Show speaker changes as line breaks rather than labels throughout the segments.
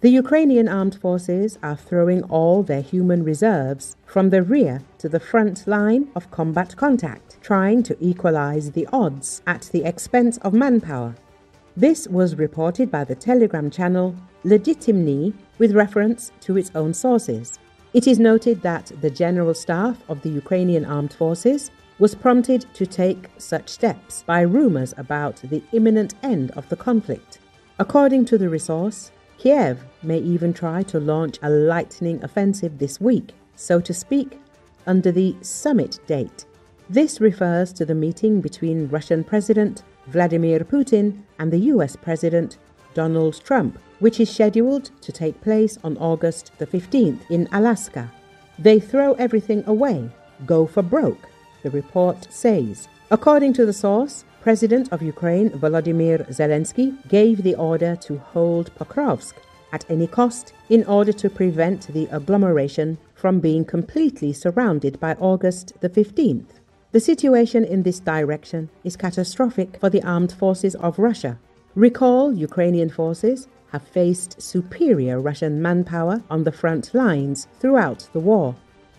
The Ukrainian armed forces are throwing all their human reserves from the rear to the front line of combat contact, trying to equalize the odds at the expense of manpower. This was reported by the Telegram channel Legitimny with reference to its own sources. It is noted that the General Staff of the Ukrainian Armed Forces was prompted to take such steps by rumors about the imminent end of the conflict. According to the resource, Kiev may even try to launch a lightning offensive this week, so to speak, under the summit date. This refers to the meeting between Russian President Vladimir Putin and the US President Donald Trump, which is scheduled to take place on August the 15th in Alaska. They throw everything away, go for broke, the report says. According to the source, President of Ukraine Volodymyr Zelensky gave the order to hold Pokrovsk at any cost in order to prevent the agglomeration from being completely surrounded by August the 15th. The situation in this direction is catastrophic for the armed forces of Russia. Recall, Ukrainian forces have faced superior Russian manpower on the front lines throughout the war,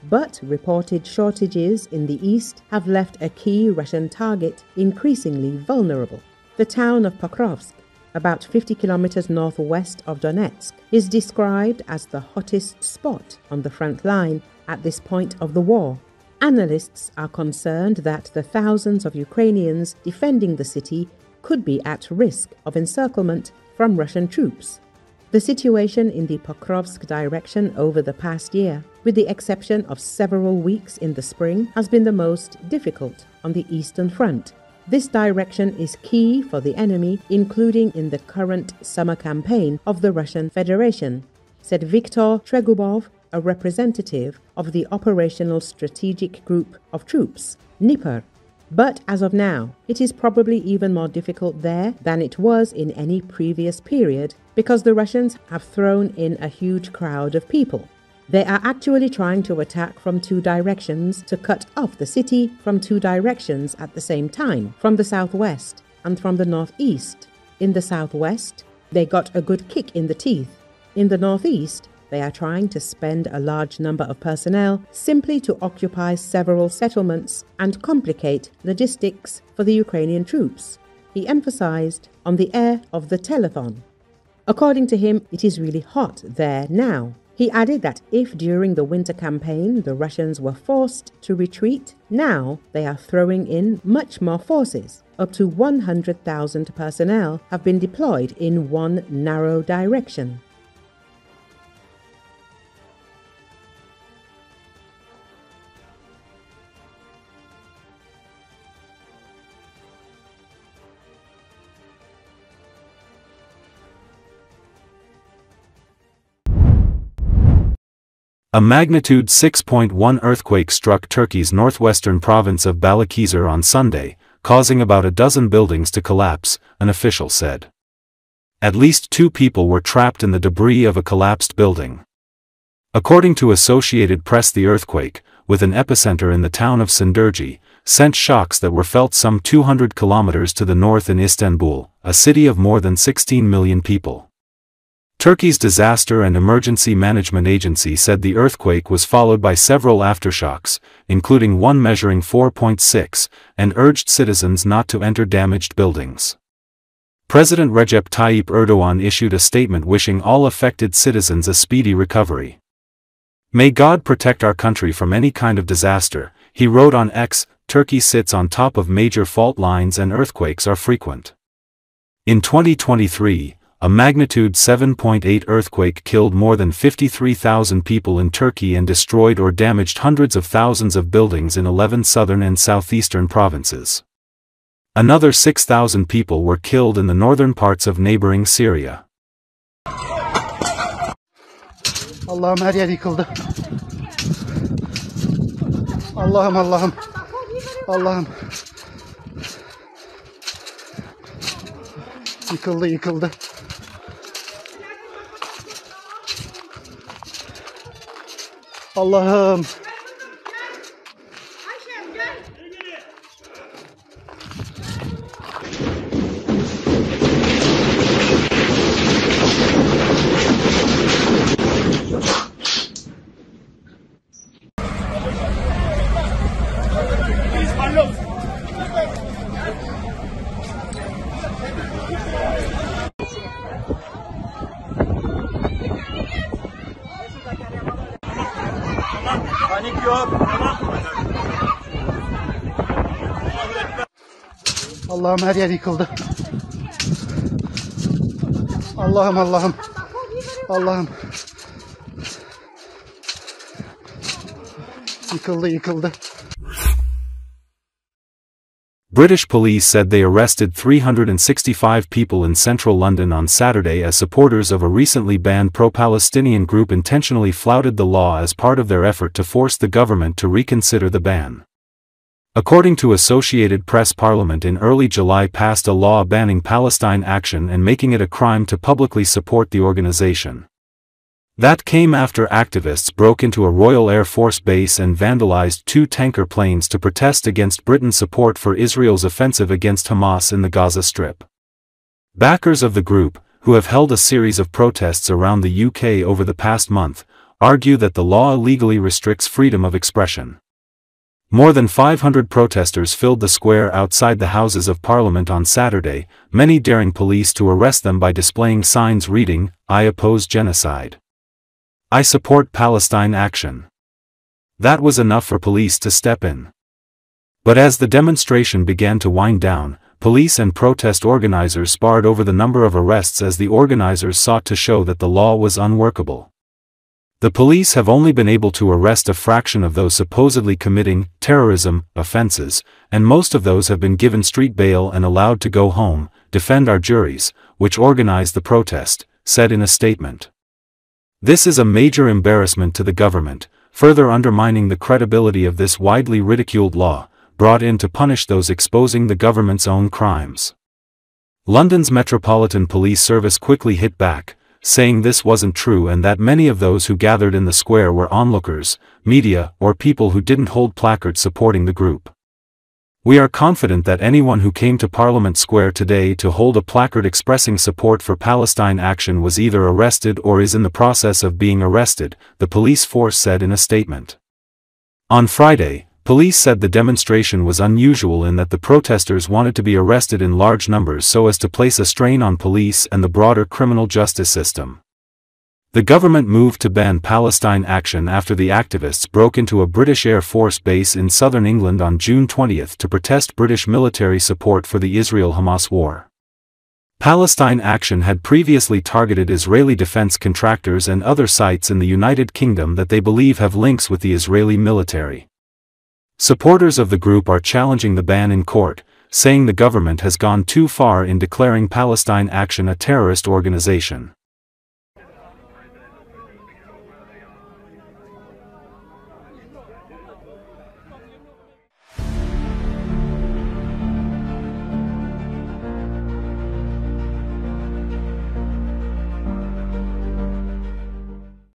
but reported shortages in the east have left a key Russian target increasingly vulnerable. The town of Pokrovsk, about 50 kilometers northwest of Donetsk, is described as the hottest spot on the front line at this point of the war. Analysts are concerned that the thousands of Ukrainians defending the city could be at risk of encirclement from Russian troops. The situation in the Pokrovsk direction over the past year, with the exception of several weeks in the spring, has been the most difficult on the Eastern Front. This direction is key for the enemy, including in the current summer campaign of the Russian Federation, said Viktor Tregubov, a representative of the Operational Strategic Group of Troops, Dnipro. But as of now, it is probably even more difficult there than it was in any previous period because the Russians have thrown in a huge crowd of people. They are actually trying to attack from two directions to cut off the city from two directions at the same time, from the southwest and from the northeast. In the southwest, they got a good kick in the teeth. In the northeast, they are trying to spend a large number of personnel simply to occupy several settlements and complicate logistics for the Ukrainian troops, he emphasized on the air of the telethon. According to him, it is really hot there now. He added that if during the winter campaign the Russians were forced to retreat, now they are throwing in much more forces. Up to 100,000 personnel have been deployed in one narrow direction.
A magnitude 6.1 earthquake struck Turkey's northwestern province of Balıkesir on Sunday, causing about a dozen buildings to collapse, an official said. At least 2 people were trapped in the debris of a collapsed building. According to Associated Press, the earthquake, with an epicenter in the town of Sindurgi, sent shocks that were felt some 200 kilometers to the north in Istanbul, a city of more than 16 million people. Turkey's Disaster and Emergency Management Agency said the earthquake was followed by several aftershocks, including one measuring 4.6, and urged citizens not to enter damaged buildings. President Recep Tayyip Erdogan issued a statement wishing all affected citizens a speedy recovery. "May God protect our country from any kind of disaster," he wrote on X. Turkey sits on top of major fault lines and earthquakes are frequent. In 2023, a magnitude 7.8 earthquake killed more than 53,000 people in Turkey and destroyed or damaged hundreds of thousands of buildings in 11 southern and southeastern provinces. Another 6,000 people were killed in the northern parts of neighboring Syria.
Allah'ım her yer yıkıldı. Allah'ım Allah'ım. Allah'ım. Yıkıldı yıkıldı. Allah'ım. Allah'ım her yer yıkıldı. Allah'ım Allah'ım. Allah'ım. Yıkıldı.
British police said they arrested 365 people in central London on Saturday as supporters of a recently banned pro-Palestinian group intentionally flouted the law as part of their effort to force the government to reconsider the ban. According to Associated Press, Parliament in early July passed a law banning Palestine Action and making it a crime to publicly support the organization. That came after activists broke into a Royal Air Force base and vandalized 2 tanker planes to protest against Britain's support for Israel's offensive against Hamas in the Gaza Strip. Backers of the group, who have held a series of protests around the UK over the past month, argue that the law illegally restricts freedom of expression. More than 500 protesters filled the square outside the Houses of Parliament on Saturday, many daring police to arrest them by displaying signs reading, "I oppose genocide. I support Palestine Action." That was enough for police to step in. But as the demonstration began to wind down, police and protest organizers sparred over the number of arrests as the organizers sought to show that the law was unworkable. The police have only been able to arrest a fraction of those supposedly committing terrorism offenses, and most of those have been given street bail and allowed to go home, defend our juries, which organized the protest, said in a statement. This is a major embarrassment to the government, further undermining the credibility of this widely ridiculed law, brought in to punish those exposing the government's own crimes. London's Metropolitan Police Service quickly hit back, saying this wasn't true and that many of those who gathered in the square were onlookers, media, or people who didn't hold placards supporting the group. "We are confident that anyone who came to Parliament Square today to hold a placard expressing support for Palestine Action was either arrested or is in the process of being arrested," the police force said in a statement. On Friday, police said the demonstration was unusual in that the protesters wanted to be arrested in large numbers so as to place a strain on police and the broader criminal justice system. The government moved to ban Palestine Action after the activists broke into a British Air Force base in southern England on June 20 to protest British military support for the Israel-Hamas war. Palestine Action had previously targeted Israeli defense contractors and other sites in the United Kingdom that they believe have links with the Israeli military. Supporters of the group are challenging the ban in court, saying the government has gone too far in declaring Palestine Action a terrorist organization.